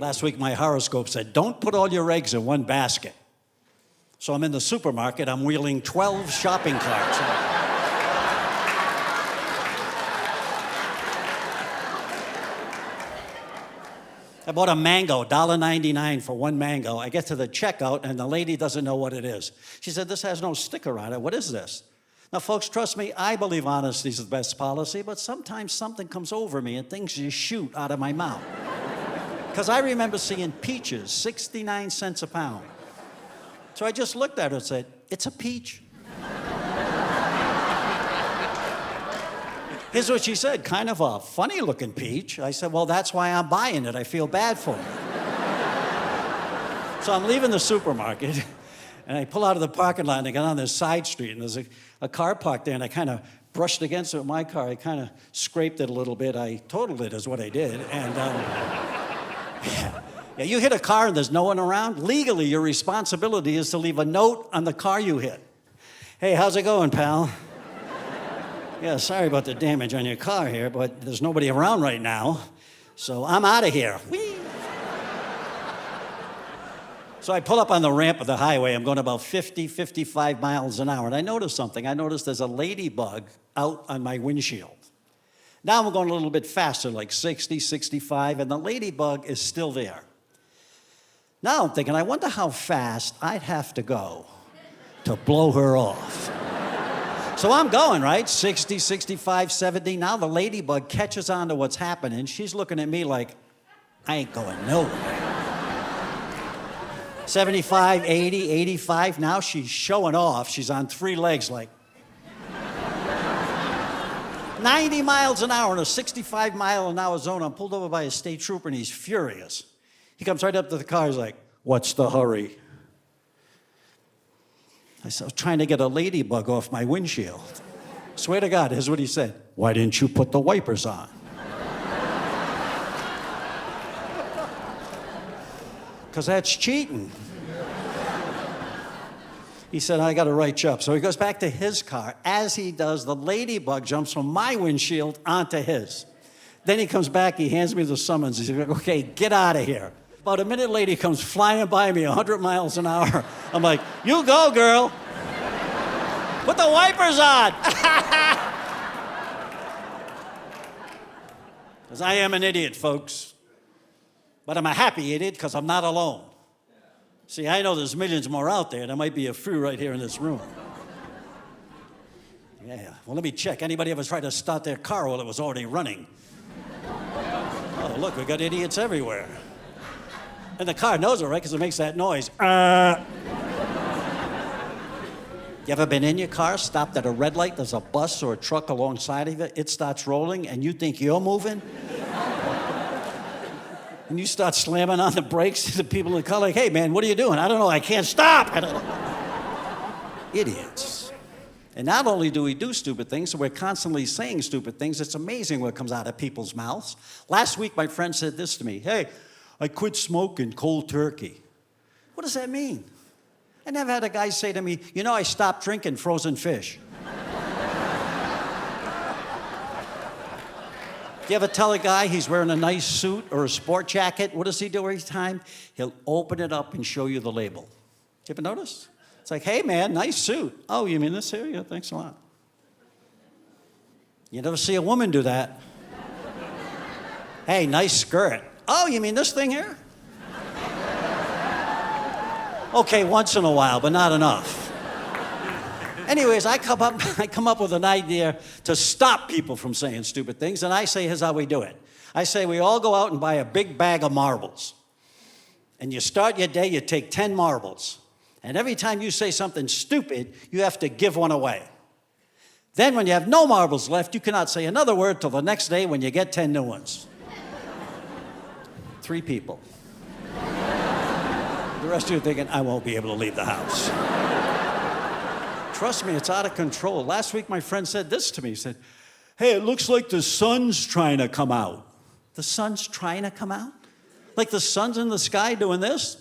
Last week, my horoscope said, don't put all your eggs in one basket. So I'm in the supermarket, I'm wheeling 12 shopping carts. I bought a mango, $1.99 for one mango. I get to the checkout, and the lady doesn't know what it is. She said, this has no sticker on it. What is this? Now, folks, trust me, I believe honesty is the best policy, but sometimes something comes over me and things just shoot out of my mouth. Because I remember seeing peaches, 69 cents a pound. So I just looked at her and said, it's a peach. Here's what she said, kind of a funny-looking peach. I said, well, that's why I'm buying it. I feel bad for you. So I'm leaving the supermarket, and I pull out of the parking lot, and I get on this side street, and there's a car parked there, and I kind of brushed against it with my car. I kind of scraped it a little bit. I totaled it is what I did. And yeah, you hit a car and there's no one around. Legally, your responsibility is to leave a note on the car you hit. Hey, how's it going, pal? Yeah, sorry about the damage on your car here, but there's nobody around right now, so I'm out of here. Whee! So I pull up on the ramp of the highway. I'm going about 50, 55 miles an hour, and I noticed something. I noticed there's a ladybug out on my windshield. Now I'm going a little bit faster, like 60, 65, and the ladybug is still there. Now I'm thinking, I wonder how fast I'd have to go to blow her off. So I'm going, right? 60, 65, 70. Now the ladybug catches on to what's happening. She's looking at me like, I ain't going nowhere. 75, 80, 85. Now she's showing off. She's on three legs like 90 miles an hour in a 65-mile-an-hour zone. I'm pulled over by a state trooper, and he's furious. He comes right up to the car. He's like, what's the hurry? I said, I was trying to get a ladybug off my windshield. Swear to God, here's what he said. Why didn't you put the wipers on? Because that's cheating. He said, I got to write you up. So he goes back to his car. As he does, the ladybug jumps from my windshield onto his. Then he comes back, he hands me the summons. He's like, okay, get out of here. About a minute later, he comes flying by me 100 miles an hour. I'm like, you go, girl. Put the wipers on. Because I am an idiot, folks. But I'm a happy idiot because I'm not alone. See, I know there's millions more out there. There might be a few right here in this room. Yeah, well, let me check. Anybody ever tried to start their car while it was already running? Oh, look, we got idiots everywhere. And the car knows it, right? Because it makes that noise. You ever been in your car, stopped at a red light, there's a bus or a truck alongside of it, it starts rolling, and you think you're moving? And you start slamming on the brakes to the people in the car like, hey, man, what are you doing? I don't know, I can't stop. I don't know. Idiots. And not only do we do stupid things, so we're constantly saying stupid things. It's amazing what comes out of people's mouths. Last week, my friend said this to me. Hey, I quit smoking cold turkey. What does that mean? I never had a guy say to me, you know, I stopped drinking frozen fish. You ever tell a guy he's wearing a nice suit or a sport jacket? What does he do every time? He'll open it up and show you the label. You ever notice? It's like, hey, man, nice suit. Oh, you mean this here? Yeah, thanks a lot. You never see a woman do that. Hey, nice skirt. Oh, you mean this thing here? Okay, once in a while, but not enough. Anyways, I come up with an idea to stop people from saying stupid things, and I say, here's how we do it. I say we all go out and buy a big bag of marbles. And you start your day, you take 10 marbles. And every time you say something stupid, you have to give one away. Then when you have no marbles left, you cannot say another word till the next day when you get 10 new ones. 3 people. The rest of you are thinking, I won't be able to leave the house. Trust me, it's out of control. Last week, my friend said this to me. He said, hey, it looks like the sun's trying to come out. The sun's trying to come out? Like the sun's in the sky doing this?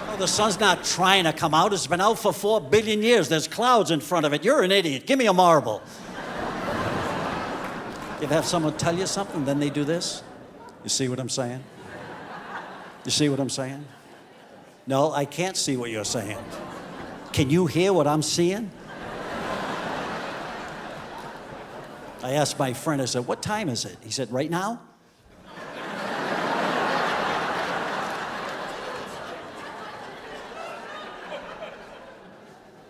Oh, the sun's not trying to come out. It's been out for 4 billion years. There's clouds in front of it. You're an idiot. Give me a marble. You ever have someone tell you something, then they do this? You see what I'm saying? You see what I'm saying? No, I can't see what you're saying. Can you hear what I'm seeing? I asked my friend, I said, what time is it? He said, right now?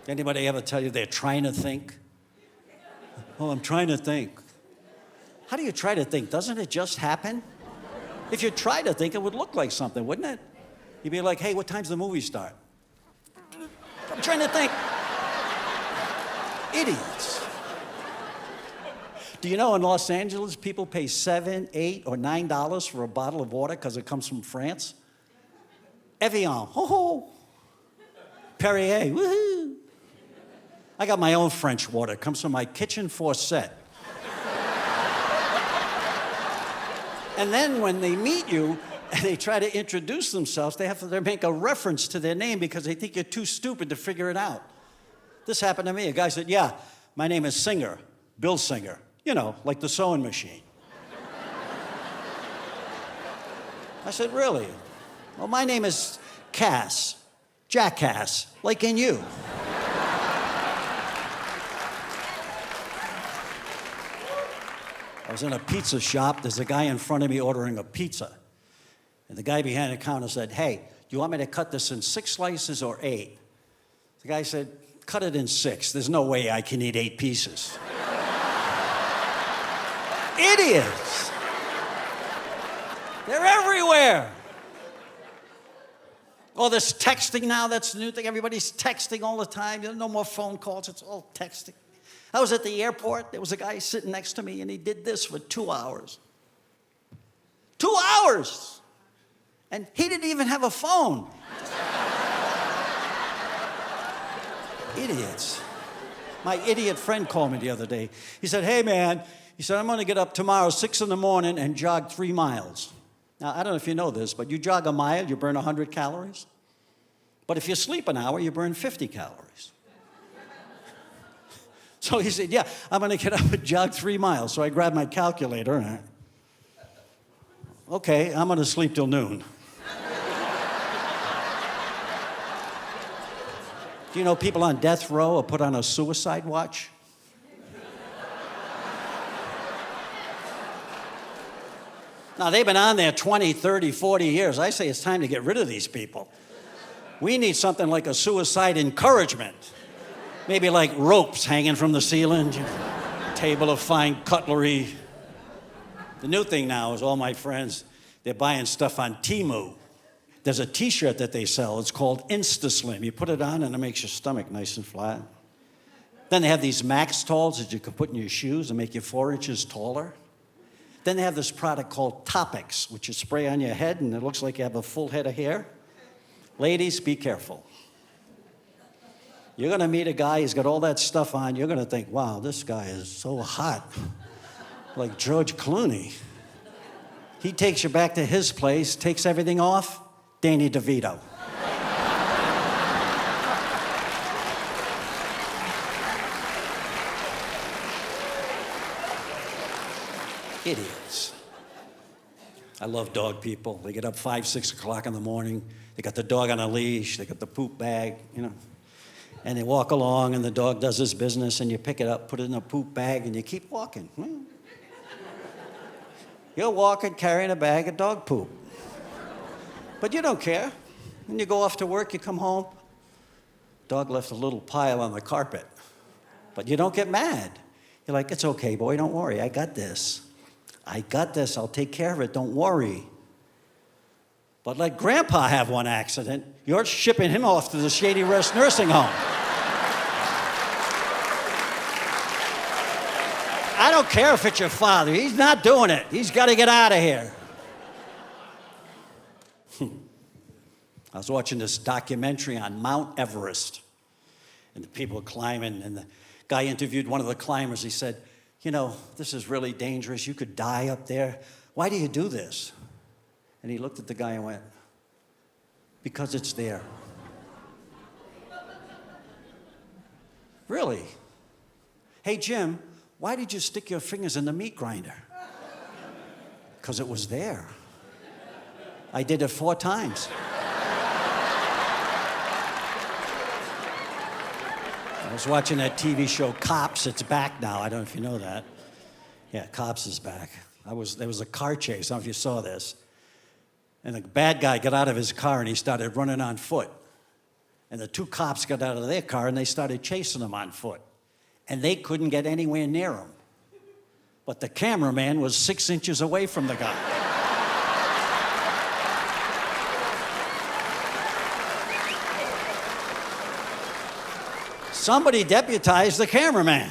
Anybody ever tell you they're trying to think? Oh, I'm trying to think. How do you try to think? Doesn't it just happen? If you try to think, it would look like something, wouldn't it? You'd be like, hey, what time's the movie start? I'm trying to think. Idiots. Do you know in Los Angeles, people pay $7, $8, or $9 for a bottle of water because it comes from France? Evian, ho ho. Perrier, woohoo. I got my own French water. It comes from my kitchen faucet. And then when they meet you and they try to introduce themselves, they have to make a reference to their name because they think you're too stupid to figure it out. This happened to me. A guy said, yeah, my name is Singer, Bill Singer. You know, like the sewing machine. I said, really? Well, my name is Cass, Jackass, like in you. I was in a pizza shop. There's a guy in front of me ordering a pizza. And the guy behind the counter said, hey, do you want me to cut this in 6 slices or 8? The guy said, cut it in 6. There's no way I can eat 8 pieces. Idiots. They're everywhere. Oh, there's texting now. That's the new thing. Everybody's texting all the time. There's no more phone calls. It's all texting. I was at the airport. There was a guy sitting next to me, and he did this for 2 hours. 2 hours! And he didn't even have a phone. Idiots. My idiot friend called me the other day. He said, hey, man, he said, I'm going to get up tomorrow 6 in the morning and jog 3 miles. Now, I don't know if you know this, but you jog a mile, you burn 100 calories. But if you sleep an hour, you burn 50 calories. So he said, yeah, I'm going to get up and jog 3 miles. So I grabbed my calculator and okay, I'm going to sleep till noon. Do you know people on death row are put on a suicide watch? Now, they've been on there 20, 30, 40 years. I say it's time to get rid of these people. We need something like a suicide encouragement. Maybe like ropes hanging from the ceiling, table of fine cutlery. The new thing now is all my friends, they're buying stuff on Temu. There's a t-shirt that they sell. It's called InstaSlim. You put it on and it makes your stomach nice and flat. Then they have these Max Talls that you can put in your shoes and make you 4 inches taller. Then they have this product called Topics, which you spray on your head and it looks like you have a full head of hair. Ladies, be careful. You're going to meet a guy, he's got all that stuff on. You're going to think, wow, this guy is so hot. Like George Clooney. He takes you back to his place, takes everything off. Danny DeVito. Idiots. I love dog people. They get up 5, 6 o'clock in the morning. They got the dog on a leash. They got the poop bag, you know. And they walk along, and the dog does his business, and you pick it up, put it in a poop bag, and you keep walking. You're walking, carrying a bag of dog poop. But you don't care. When you go off to work, you come home, dog left a little pile on the carpet. But you don't get mad. You're like, it's okay, boy, don't worry, I got this. I got this, I'll take care of it, don't worry. But let Grandpa have one accident, you're shipping him off to the Shady Rest nursing home. I don't care if it's your father. He's not doing it. He's got to get out of here. I was watching this documentary on Mount Everest, and the people climbing, and the guy interviewed one of the climbers. He said, you know, this is really dangerous. You could die up there. Why do you do this? And he looked at the guy and went, because it's there. Really? Hey, Jim, Why did you stick your fingers in the meat grinder? Because it was there. I did it 4 times. I was watching that TV show Cops. It's back now. I don't know if you know that. Yeah, Cops is back. There was a car chase. I don't know if you saw this. And the bad guy got out of his car and he started running on foot. And the 2 cops got out of their car and they started chasing him on foot. And they couldn't get anywhere near him. But the cameraman was 6 inches away from the guy. Somebody deputized the cameraman.